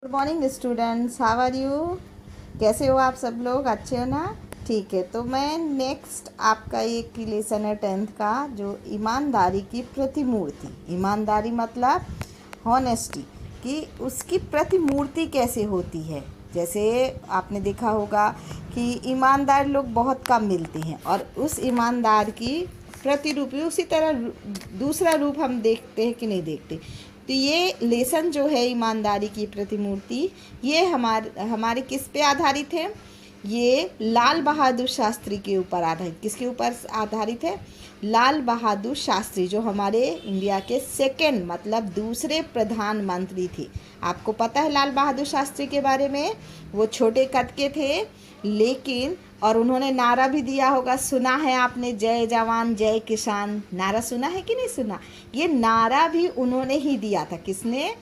Good morning students, how are you. कैसे हो आप सब लोग, अच्छे हो ना। ठीक है, तो मैं नेक्स्ट आपका एक लेसन है 10th का, जो ईमानदारी की प्रतिमूर्ति। ईमानदारी मतलब हॉनेस्टी कि उसकी प्रतिमूर्ति कैसे होती है। जैसे आपने देखा होगा कि ईमानदार लोग बहुत कम मिलते हैं और उस ईमानदार की प्रतिरूप उसी तरह दूसरा रूप हम देखते हैं कि नहीं देखते। तो ये लेसन जो है ईमानदारी की प्रतिमूर्ति, ये हमारे किस पे आधारित है। ये लाल बहादुर शास्त्री के ऊपर आधारित। किसके ऊपर आधारित है? लाल बहादुर शास्त्री, जो हमारे इंडिया के सेकंड मतलब दूसरे प्रधानमंत्री थे। आपको पता है लाल बहादुर शास्त्री के बारे में। वो छोटे कद के थे लेकिन, और उन्होंने नारा भी दिया होगा, सुना है आपने, जय जवान जय किसान। नारा सुना है कि नहीं सुना? ये नारा भी उन्होंने ही दिया था। किसने?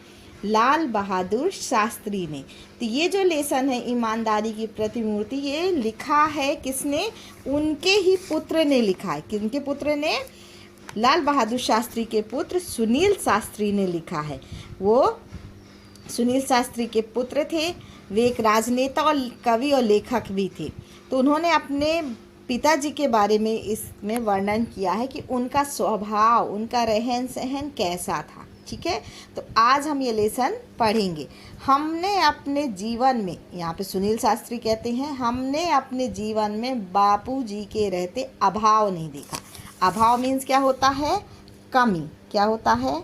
लाल बहादुर शास्त्री ने। तो ये जो लेसन है ईमानदारी की प्रतिमूर्ति, ये लिखा है किसने? उनके ही पुत्र ने लिखा है। किनके पुत्र ने? लाल बहादुर शास्त्री के पुत्र सुनील शास्त्री ने लिखा है। वो सुनील शास्त्री के पुत्र थे। वे एक राजनेता और कवि और लेखक भी थे। तो उन्होंने अपने पिताजी के बारे में इसमें वर्णन किया है कि उनका स्वभाव, उनका रहन सहन कैसा था। ठीक है, तो आज हम ये लेसन पढ़ेंगे। हमने अपने जीवन में, यहाँ पे सुनील शास्त्री कहते हैं, हमने अपने जीवन में बापूजी के रहते अभाव नहीं देखा। अभाव मीन्स क्या होता है? कमी। क्या होता है?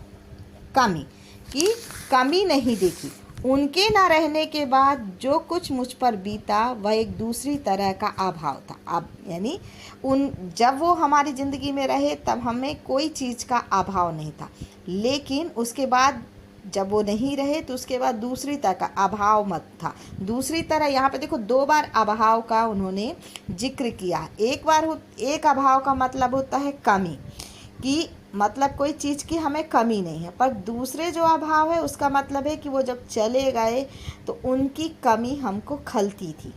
कमी। कि कमी नहीं देखी। उनके ना रहने के बाद जो कुछ मुझ पर बीता वह एक दूसरी तरह का अभाव था। अब यानी जब वो हमारी ज़िंदगी में रहे तब हमें कोई चीज़ का अभाव नहीं था, लेकिन उसके बाद जब वो नहीं रहे तो उसके बाद दूसरी तरह का अभाव मत था। दूसरी तरह, यहाँ पे देखो 2 बार अभाव का उन्होंने जिक्र किया। एक अभाव का मतलब होता है कमी, कि मतलब कोई चीज़ की हमें कमी नहीं है। पर दूसरे जो अभाव है उसका मतलब है कि वो जब चले गए तो उनकी कमी हमको खलती थी,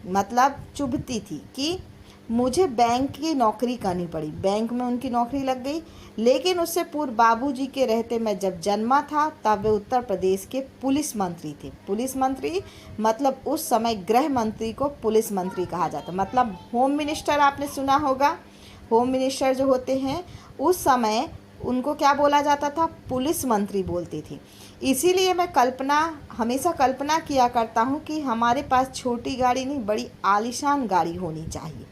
मतलब चुभती थी। कि मुझे बैंक की नौकरी करनी पड़ी, बैंक में उनकी नौकरी लग गई, लेकिन उससे पूर्व बाबूजी के रहते मैं जब जन्मा था तब वे उत्तर प्रदेश के पुलिस मंत्री थे। पुलिस मंत्री मतलब उस समय गृह मंत्री को पुलिस मंत्री कहा जाता। मतलब होम मिनिस्टर आपने सुना होगा। होम मिनिस्टर जो होते हैं उस समय उनको क्या बोला जाता था? पुलिस मंत्री बोलते थे। इसीलिए मैं हमेशा कल्पना किया करता हूँ कि हमारे पास छोटी गाड़ी नहीं, बड़ी आलीशान गाड़ी होनी चाहिए।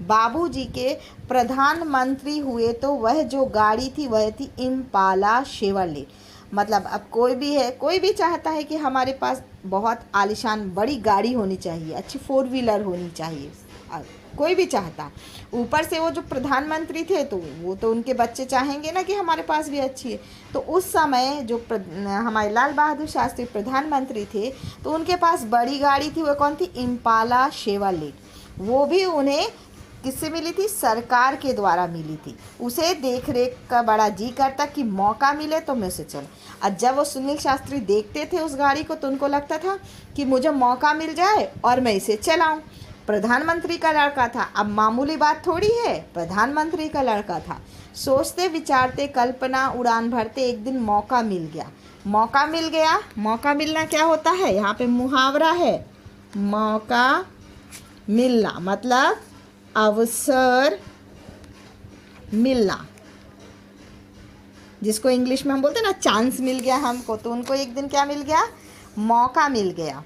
बाबूजी के प्रधानमंत्री हुए तो वह जो गाड़ी थी वह थी इम्पाला शेवरले। मतलब अब कोई भी चाहता है कि हमारे पास बहुत आलीशान बड़ी गाड़ी होनी चाहिए, अच्छी 4 व्हीलर होनी चाहिए। कोई भी चाहता। ऊपर से वो जो प्रधानमंत्री थे तो वो तो उनके बच्चे चाहेंगे ना कि हमारे पास भी अच्छी है। तो उस समय जो हमारे लाल बहादुर शास्त्री प्रधानमंत्री थे तो उनके पास बड़ी गाड़ी थी। वो कौन थी? Impala Chevrolet. वो भी उन्हें किससे मिली थी? सरकार के द्वारा मिली थी। उसे देख रेख का बड़ा जी करता कि मौका मिले तो मैं उसे चलूँ। और जब वो सुनील शास्त्री देखते थे उस गाड़ी को तो उनको लगता था कि मुझे मौका मिल जाए और मैं इसे चलाऊँ। प्रधानमंत्री का लड़का था, अब मामूली बात थोड़ी है, प्रधानमंत्री का लड़का था। सोचते विचारते कल्पना उड़ान भरते एक दिन मौका मिल गया। मौका मिल गया, मौका मिलना क्या होता है? यहाँ पे मुहावरा है, मौका मिलना मतलब अवसर मिलना, जिसको इंग्लिश में हम बोलते हैं ना चांस मिल गया हमको। तो उनको एक दिन क्या मिल गया? मौका मिल गया।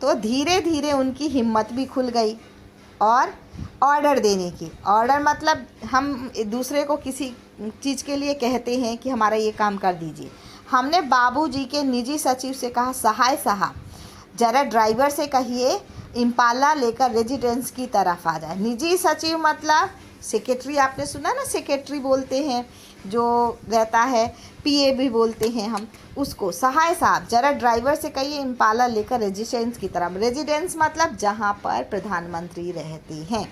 तो धीरे धीरे उनकी हिम्मत भी खुल गई और ऑर्डर देने की। ऑर्डर मतलब हम दूसरे को किसी चीज़ के लिए कहते हैं कि हमारा ये काम कर दीजिए। हमने बाबूजी के निजी सचिव से कहा, सहाय साहब जरा ड्राइवर से कहिए इम्पाला लेकर रेजिडेंस की तरफ आ जाए। निजी सचिव मतलब सेक्रेटरी, आपने सुना ना, सेक्रेटरी बोलते हैं जो रहता है, पीए भी बोलते हैं हम उसको। सहाय साहब जरा ड्राइवर से कहिए इम्पाला लेकर रेजिडेंस की तरफ। रेजिडेंस मतलब जहाँ पर प्रधानमंत्री रहते हैं।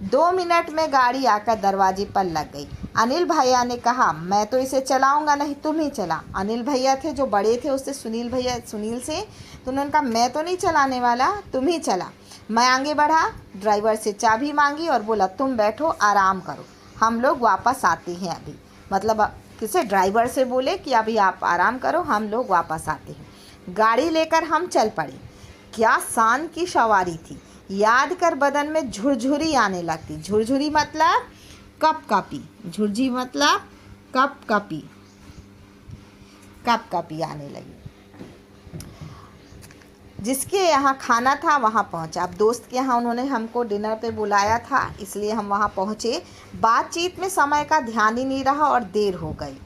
2 मिनट में गाड़ी आकर दरवाजे पर लग गई। अनिल भैया ने कहा, मैं तो इसे चलाऊंगा नहीं, तुम ही चला। अनिल भैया थे जो बड़े थे उससे, सुनील से, तो उन्होंने कहा मैं तो नहीं चलाने वाला, तुम ही चला। मैं आगे बढ़ा, ड्राइवर से चाबी मांगी और बोला तुम बैठो आराम करो, हम लोग वापस आते हैं अभी। मतलब किसे? ड्राइवर से बोले कि अभी आप आराम करो, हम लोग वापस आते हैं। गाड़ी लेकर हम चल पड़े। क्या शान की सवारी थी, याद कर बदन में झुरझुरी आने लगती। झुरझुरी मतलब कपकपी, झुरझी मतलब कपकपी, कपकपी आने लगी। जिसके यहाँ खाना था वहाँ पहुँचा। अब दोस्त के यहाँ उन्होंने हमको डिनर पे बुलाया था, इसलिए हम वहाँ पहुँचे। बातचीत में समय का ध्यान ही नहीं रहा और देर हो गई।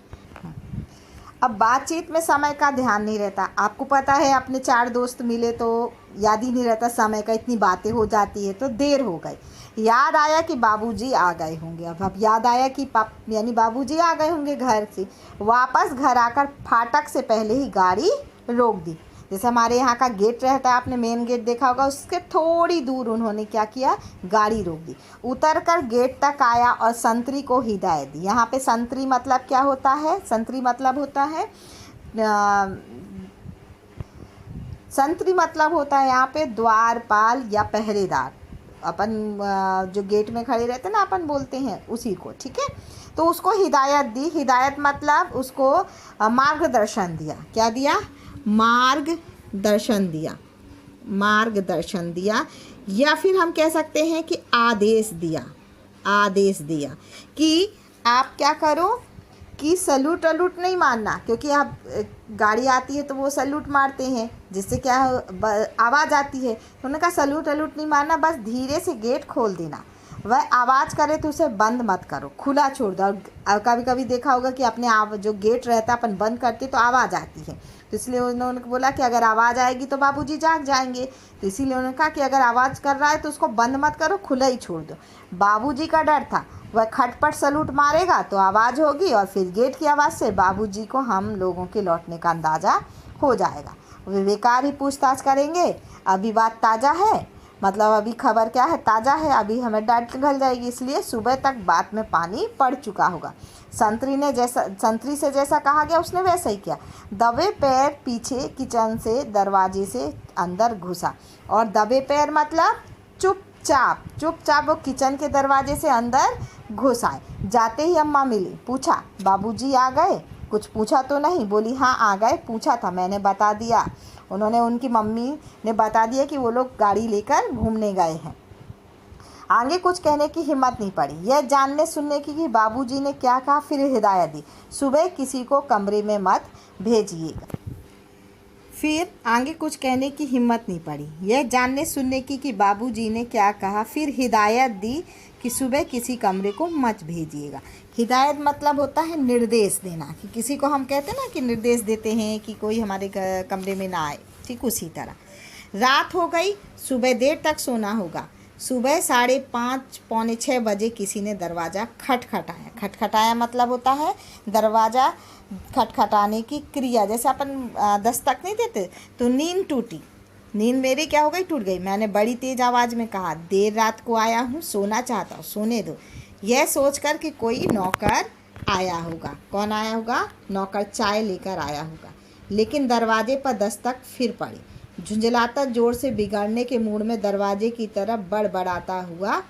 अब बातचीत में समय का ध्यान नहीं रहता। आपको पता है अपने 4 दोस्त मिले तो याद ही नहीं रहता समय का, इतनी बातें हो जाती है, तो देर हो गई। याद आया कि बाबूजी आ गए होंगे। अब याद आया कि यानी बाबूजी आ गए होंगे घर से। वापस घर आकर फाटक से पहले ही गाड़ी रोक दी। जैसे हमारे यहाँ का गेट रहता है, आपने मेन गेट देखा होगा, उसके थोड़ी दूर उन्होंने क्या किया, गाड़ी रोक दी। उतरकर गेट तक आया और संतरी को हिदायत दी। यहाँ पे संतरी मतलब क्या होता है, संतरी मतलब होता है संतरी मतलब होता है यहाँ पे द्वारपाल या पहरेदार। अपन जो गेट में खड़े रहते हैं ना, अपन बोलते हैं उसी को, ठीक है। तो उसको हिदायत दी। हिदायत मतलब उसको मार्गदर्शन दिया। क्या दिया, मार्गदर्शन दिया, मार्गदर्शन दिया। या फिर हम कह सकते हैं कि आदेश दिया, आदेश दिया कि आप क्या करो कि सैल्यूट वैल्यूट नहीं मारना, क्योंकि आप गाड़ी आती है तो वो सैल्यूट मारते हैं, जिससे क्या आवाज़ आती है। तो उन्होंने कहा सैल्यूट वैल्यूट नहीं मारना, बस धीरे से गेट खोल देना। वह आवाज़ करे तो उसे बंद मत करो, खुला छोड़ दो। और कभी कभी देखा होगा कि अपने आप जो गेट रहता है अपन बंद करते तो आवाज़ आती है, तो इसलिए उन्होंने बोला कि अगर आवाज़ आएगी तो बाबूजी जाग जाएंगे। तो इसीलिए उन्होंने कहा कि अगर आवाज़ कर रहा है तो उसको बंद मत करो, खुला ही छोड़ दो। बाबूजी का डर था, वह खटपट सलूट मारेगा तो आवाज़ होगी और फिर गेट की आवाज़ से बाबूजी को हम लोगों के लौटने का अंदाज़ा हो जाएगा। वे बेकार ही पूछताछ करेंगे, अभी बात ताज़ा है, मतलब अभी खबर क्या है, ताज़ा है, अभी हमें डांट घल जाएगी, इसलिए सुबह तक बात में पानी पड़ चुका होगा। संतरी से जैसा कहा गया उसने वैसा ही किया। दबे पैर पीछे किचन से दरवाजे से अंदर घुसा। और दबे पैर मतलब चुपचाप वो किचन के दरवाजे से अंदर घुस आए। जाते ही अम्मा मिली, पूछा बाबूजी आ गए? कुछ पूछा तो नहीं? बोली हाँ आ गए, पूछा था मैंने बता दिया। उन्होंने, उनकी मम्मी ने बता दिया कि वो लोग गाड़ी लेकर घूमने गए हैं। आगे कुछ कहने की हिम्मत नहीं पड़ी, यह जानने सुनने की कि बाबूजी ने क्या कहा। फिर हिदायत दी, सुबह किसी को कमरे में मत भेजिएगा। फिर आगे कुछ कहने की हिम्मत नहीं पड़ी, यह जानने सुनने की कि बाबूजी ने क्या कहा। फिर हिदायत दी कि सुबह किसी कमरे को मत भेजिएगा। हिदायत मतलब होता है निर्देश देना, कि किसी को हम कहते हैं ना कि निर्देश देते हैं कि कोई हमारे कमरे में ना आए, ठीक उसी तरह। रात हो गई, सुबह देर तक सोना होगा। सुबह 5:30 पौने 6 बजे किसी ने दरवाज़ा खटखटाया। खटखटाया मतलब होता है दरवाज़ा खटखटाने की क्रिया। जैसे अपन दस्तक नहीं देते, तो नींद टूटी, नींद मेरी क्या हो गई, टूट गई। मैंने बड़ी तेज़ आवाज़ में कहा, देर रात को आया हूँ, सोना चाहता हूँ, सोने दो। यह सोचकर कि कोई नौकर आया होगा। कौन आया होगा? नौकर चाय लेकर आया होगा। लेकिन दरवाजे पर दस्तक फिर पड़ी। झुंझलाता जोर से बिगड़ने के मूड में दरवाजे की तरफ बड़बड़ाता हुआ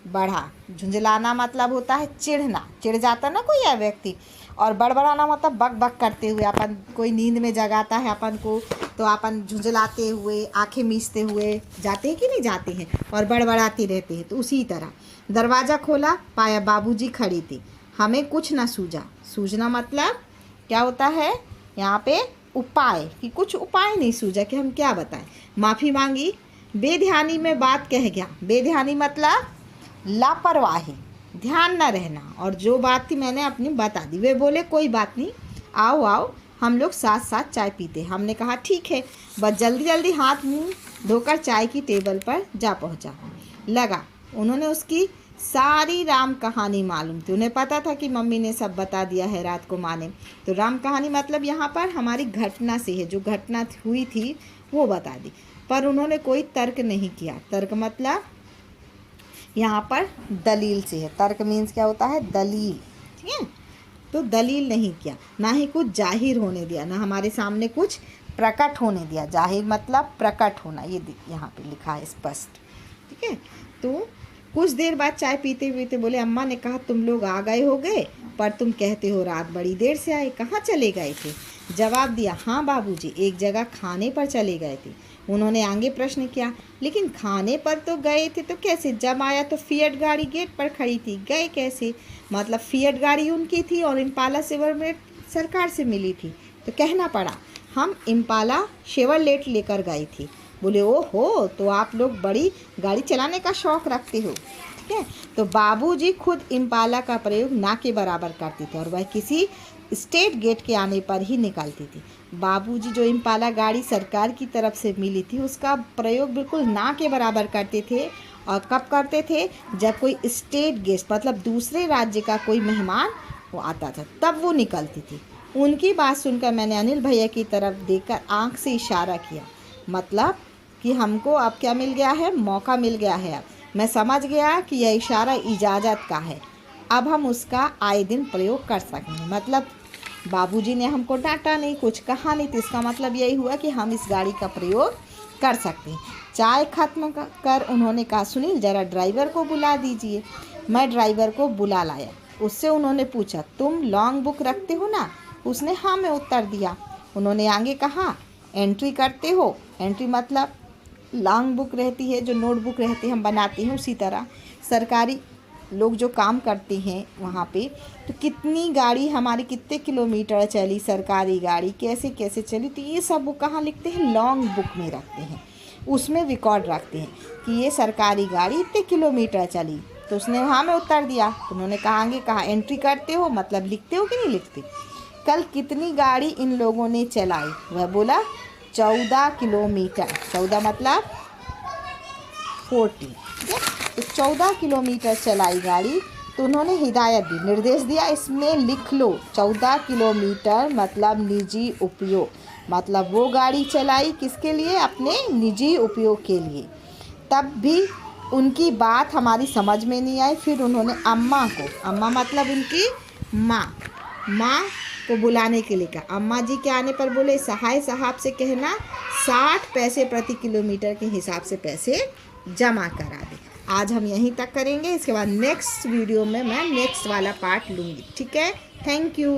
बढ़ा। झुंझलाना मतलब होता है चिढ़ना, चिढ़ जाता ना कोई व्यक्ति। और बड़बड़ाना मतलब बक बक करते हुए। अपन कोई नींद में जगाता है अपन को, तो अपन झुंझलाते हुए, आंखें मीचते हुए जाते हैं कि नहीं जाते हैं, और बड़बड़ाते रहते हैं। तो उसी तरह दरवाज़ा खोला, पाया बाबूजी खड़े थे। हमें कुछ ना सूझा। सूझना मतलब क्या होता है यहाँ पे? उपाय, कि कुछ उपाय नहीं सूझा कि हम क्या बताएं। माफ़ी मांगी, बेध्यानी में बात कह गया। बेध्यानी मतलब लापरवाही, ध्यान न रहना, और जो बात थी मैंने अपनी बता दी। वे बोले कोई बात नहीं, आओ आओ हम लोग साथ साथ चाय पीते। हमने कहा ठीक है। बस जल्दी जल्दी हाथ मुंह धोकर चाय की टेबल पर जा पहुंचा। लगा उन्होंने उसकी सारी राम कहानी मालूम थी। उन्हें पता था कि मम्मी ने सब बता दिया है रात को माँ ने। तो राम कहानी मतलब यहाँ पर हमारी घटना से है, जो घटना हुई थी वो बता दी। पर उन्होंने कोई तर्क नहीं किया। तर्क मतलब यहाँ पर दलील से है। तर्क मीन्स क्या होता है? दलील, ठीक है। तो दलील नहीं किया, ना ही कुछ जाहिर होने दिया, ना हमारे सामने कुछ प्रकट होने दिया। जाहिर मतलब प्रकट होना, ये यहाँ पे लिखा है स्पष्ट, ठीक है। तो कुछ देर बाद चाय पीते पीते बोले, अम्मा ने कहा तुम लोग आ गए होगे, पर तुम कहते हो रात बड़ी देर से आए, कहाँ चले गए थे? जवाब दिया, हाँ बाबूजी, एक जगह खाने पर चले गए थे। उन्होंने आगे प्रश्न किया, लेकिन खाने पर तो गए थे तो कैसे? जब आया तो फिएट गाड़ी गेट पर खड़ी थी, गए कैसे? मतलब फिएट गाड़ी उनकी थी और इम्पाला शेवरलेट सरकार से मिली थी। तो कहना पड़ा, हम इम्पाला शेवरलेट लेकर गए थे। बोले, ओहो, तो आप लोग बड़ी गाड़ी चलाने का शौक़ रखते हो, ठीक है। तो बाबूजी खुद इम्पाला का प्रयोग ना के बराबर करते थे और वह किसी स्टेट गेट के आने पर ही निकलती थी। बाबूजी जो इम्पाला गाड़ी सरकार की तरफ से मिली थी उसका प्रयोग बिल्कुल ना के बराबर करते थे। और कब करते थे? जब कोई स्टेट गेस्ट मतलब दूसरे राज्य का कोई मेहमान वो आता था तब वो निकलती थी। उनकी बात सुनकर मैंने अनिल भैया की तरफ देखकर आँख से इशारा किया, मतलब कि हमको अब क्या मिल गया है? मौका मिल गया है। अब मैं समझ गया कि यह इशारा इजाज़त का है, अब हम उसका आए दिन प्रयोग कर सकेंगे। मतलब बाबूजी ने हमको डांटा नहीं, कुछ कहा नहीं, तो इसका मतलब यही हुआ कि हम इस गाड़ी का प्रयोग कर सकते हैं। चाय खत्म कर उन्होंने कहा, सुनील ज़रा ड्राइवर को बुला दीजिए। मैं ड्राइवर को बुला लाया। उससे उन्होंने पूछा, तुम लॉन्ग बुक रखते हो ना? उसने हाँ में उत्तर दिया। उन्होंने आगे कहा, एंट्री करते हो? एंट्री मतलब लॉन्ग बुक रहती है, जो नोटबुक रहती है हम बनाते हैं, उसी तरह सरकारी लोग जो काम करते हैं वहाँ पे, तो कितनी गाड़ी हमारी कितने किलोमीटर चली सरकारी गाड़ी, कैसे कैसे चली, तो ये सब वो कहाँ लिखते हैं? लॉन्ग बुक में रखते हैं, उसमें रिकॉर्ड रखते हैं कि ये सरकारी गाड़ी इतने किलोमीटर चली। तो उसने हाँ में उत्तर दिया। तो उन्होंने आगे कहा, एंट्री करते हो मतलब लिखते हो कि नहीं लिखते? कल कितनी गाड़ी इन लोगों ने चलाई? वह बोला 14 किलोमीटर। 14 मतलब 40, ठीक है। तो 14 किलोमीटर चलाई गाड़ी। तो उन्होंने हिदायत दी, निर्देश दिया, इसमें लिख लो 14 किलोमीटर मतलब निजी उपयोग, मतलब वो गाड़ी चलाई किसके लिए? अपने निजी उपयोग के लिए। तब भी उनकी बात हमारी समझ में नहीं आई। फिर उन्होंने अम्मा को, अम्मा मतलब उनकी माँ को बुलाने के लिए कहा। अम्मा जी के आने पर बोले, सहाय साहब से कहना 60 पैसे प्रति किलोमीटर के हिसाब से पैसे जमा करा दे। आज हम यहीं तक करेंगे, इसके बाद नेक्स्ट वीडियो में मैं नेक्स्ट वाला पार्ट लूँगी, ठीक है। Thank you.